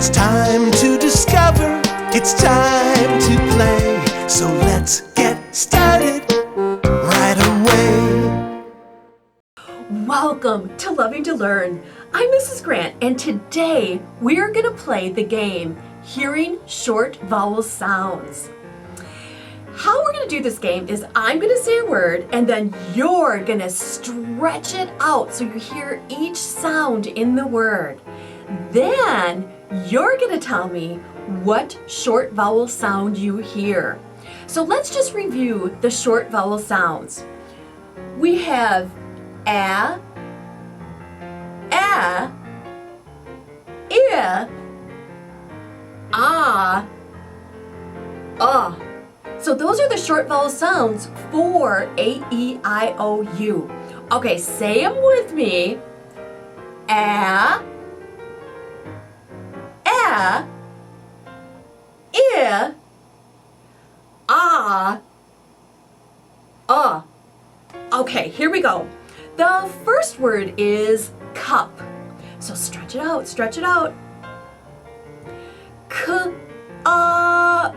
It's time to discover, it's time to play. So let's get started right away. Welcome to Loving to Learn. I'm Mrs. Grant, and today we're going to play the game, Hearing Short Vowel Sounds. How we're going to do this game is I'm going to say a word, and then you're going to stretch it out so you hear each sound in the word. Then you're going to tell me what short vowel sound you hear. So let's just review the short vowel sounds. We have a, I, So those are the short vowel sounds for A, E, I, O, U. Okay, say them with me. A, I, Okay, here we go. The first word is cup. So stretch it out, stretch it out. Up.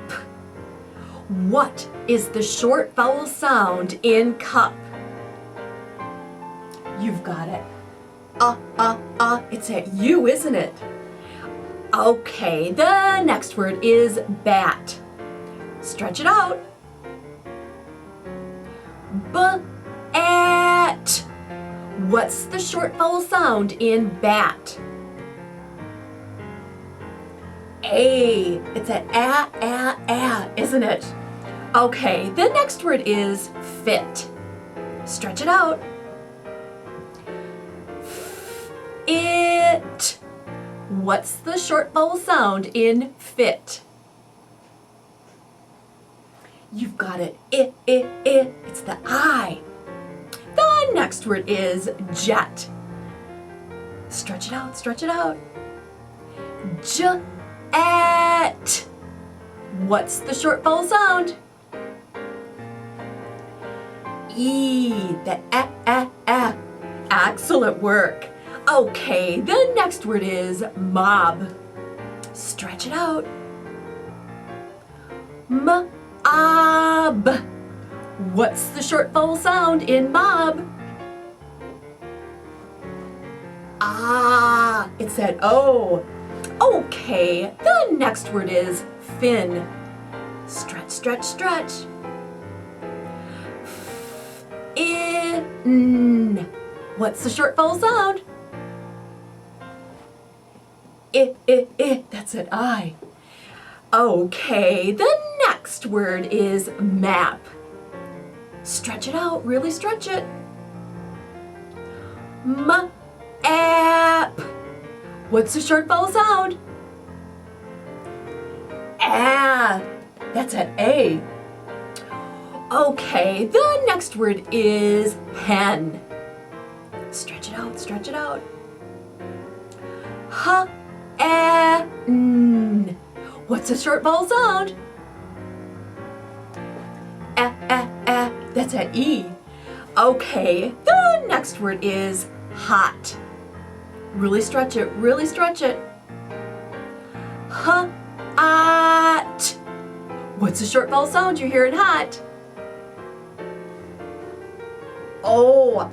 What is the short vowel sound in cup? You've got it. It's that U, isn't it? Okay, the next word is bat. Stretch it out. Bat. What's the short vowel sound in bat? A. It's an a, isn't it? Okay, the next word is fit. Stretch it out. It. What's the short vowel sound in fit? You've got it. It's the I. The next word is jet. Stretch it out, stretch it out. Jet. What's the short vowel sound? E. The a. Excellent work. Okay, the next word is mob. Stretch it out. Mob. What's the short vowel sound in mob? It's that O. Okay, the next word is fin. Stretch, stretch, stretch. In. What's the short vowel sound? That's it, I. Okay, the next word is map. Stretch it out, really stretch it. Map. What's the short vowel sound? That's an A. Okay, the next word is hen. Stretch it out, stretch it out. N. What's the short vowel sound? That's an E. Okay, the next word is hot. Really stretch it, really stretch it. Hot. What's the short vowel sound you hear in hot? All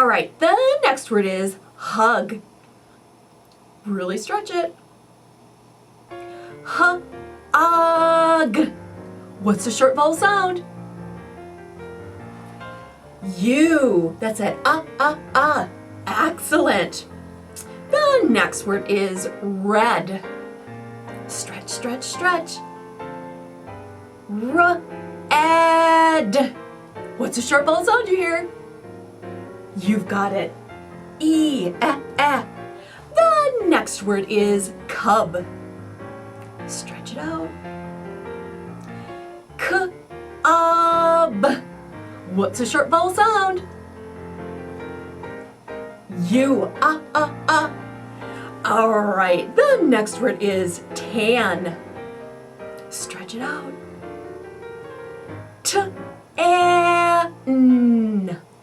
right, the next word is hug. Really stretch it. Hug. What's the short vowel sound? U. That's it. Excellent. The next word is red. Stretch, stretch, stretch. Red. What's the short vowel sound you hear? You've got it. E. The next word is cub. Stretch it out. Cub. What's the short vowel sound? U. All right, the next word is tan. Stretch it out. Tan.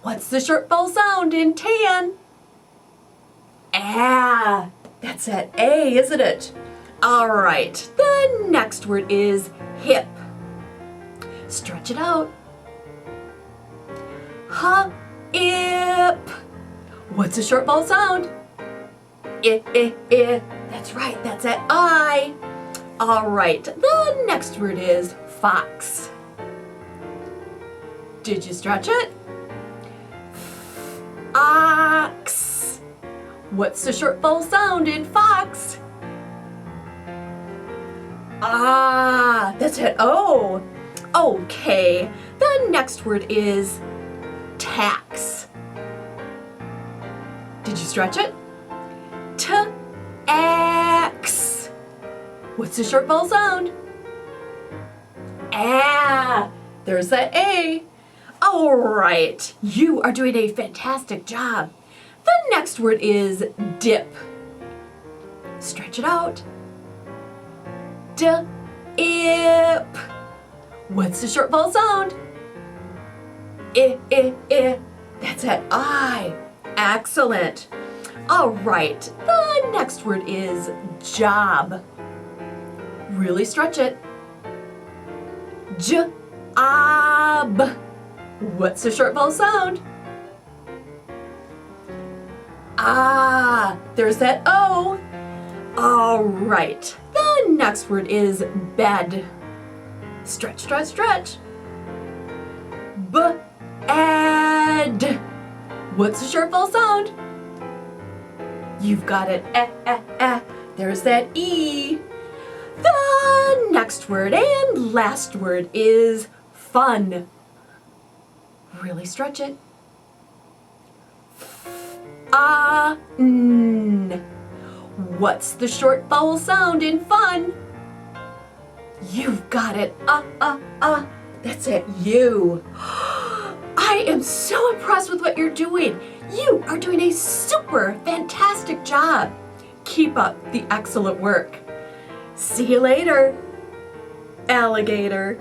What's the short vowel sound in tan? That's that A, isn't it? All right, the next word is hip. Stretch it out. Hip. What's a short vowel sound? I. That's right, that's that I. All right, the next word is fox. Did you stretch it? Ox. What's the short vowel sound in fox? Ah, that's it. O. Okay, the next word is tax. Did you stretch it? T-ax. What's the short vowel sound? Ah, there's that A. All right, you are doing a fantastic job. The next word is dip. Stretch it out. Dip. What's the short vowel sound? I. That's that I. Excellent. All right, the next word is job. Really stretch it. Job. What's the short vowel sound? Ah, there's that O. All right, the next word is bed. Stretch, stretch, stretch. B-ed. What's the short vowel sound? You've got it. There's that E. The next word and last word is fun. Really stretch it. F-a-n. What's the short vowel sound in fun? You've got it. That's it. You. I am so impressed with what you're doing. You are doing a super fantastic job. Keep up the excellent work. See you later, alligator.